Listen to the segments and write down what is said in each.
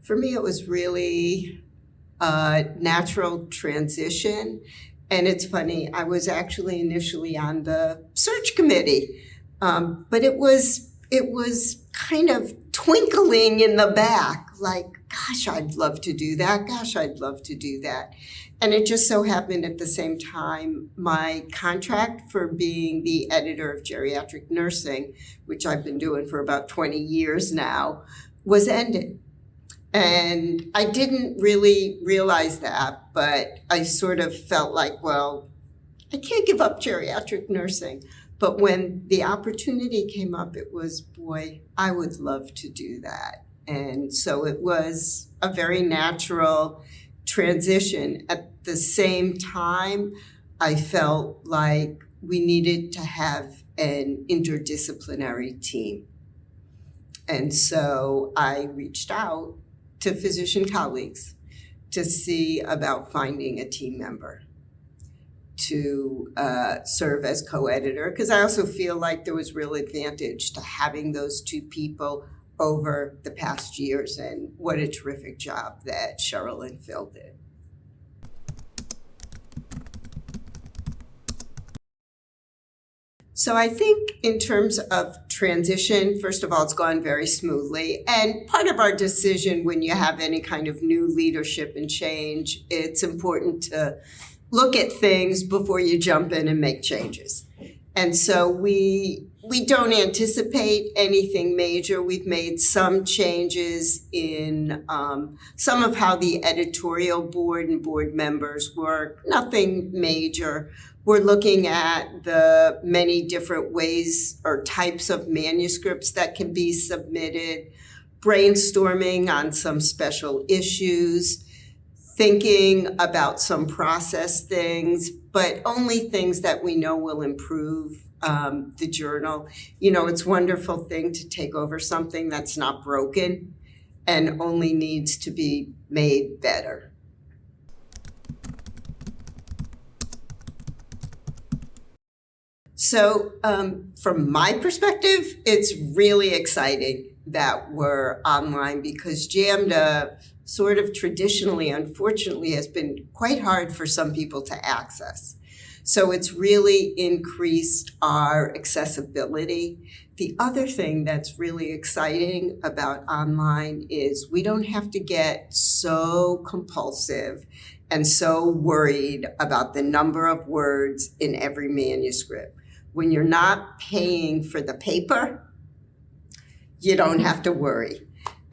For me, it was really a natural transition. And it's funny, I was actually initially on the search committee, but it was kind of twinkling in the back, like, gosh, I'd love to do that. Gosh, I'd love to do that. And it just so happened at the same time, my contract for being the editor of geriatric nursing, which I've been doing for about 20 years now, was ended. And I didn't really realize that, but I sort of felt like, well, I can't give up geriatric nursing. But when the opportunity came up, it was, boy, I would love to do that. And so it was a very natural transition. At the same time, I felt like we needed to have an interdisciplinary team. And so I reached out to physician colleagues to see about finding a team member to serve as co-editor, because I also feel like there was real advantage to having those two people over the past years, and what a terrific job that Cheryl and Phil did. So I think in terms of transition, first of all, it's gone very smoothly. And part of our decision when you have any kind of new leadership and change, it's important to look at things before you jump in and make changes. And so we don't anticipate anything major. We've made some changes in some of how the editorial board and board members work, nothing major. We're looking at the many different ways or types of manuscripts that can be submitted, brainstorming on some special issues, thinking about some process things, but only things that we know will improve the journal. You know, it's a wonderful thing to take over something that's not broken and only needs to be made better. So from my perspective, it's really exciting that we're online, because JAMDA sort of traditionally, unfortunately, has been quite hard for some people to access. So it's really increased our accessibility. The other thing that's really exciting about online is we don't have to get so compulsive and so worried about the number of words in every manuscript. When you're not paying for the paper, you don't have to worry.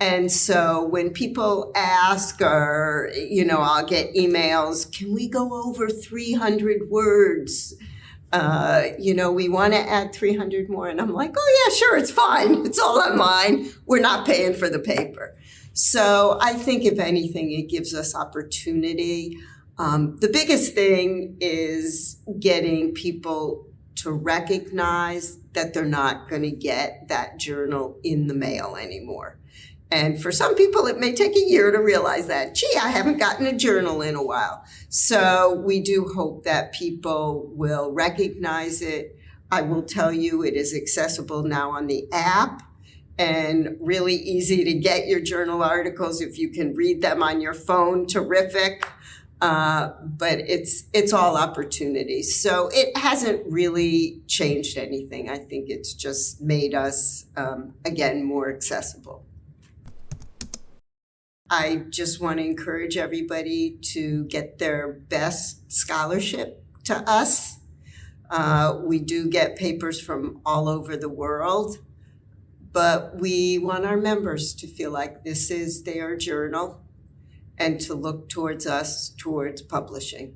And so when people ask, or, you know, I'll get emails, can we go over 300 words? You know, we want to add 300 more. And I'm like, oh yeah, sure, it's fine. It's all online. We're not paying for the paper. So I think if anything, it gives us opportunity. The biggest thing is getting people to recognize that they're not going to get that journal in the mail anymore. And for some people, it may take a year to realize that, gee, I haven't gotten a journal in a while. So we do hope that people will recognize it. I will tell you, it is accessible now on the app and really easy to get your journal articles. If you can read them on your phone, terrific. But it's all opportunity. So it hasn't really changed anything. I think it's just made us, again, more accessible. I just want to encourage everybody to get their best scholarship to us. We do get papers from all over the world, but we want our members to feel like this is their journal and to look towards us, towards publishing.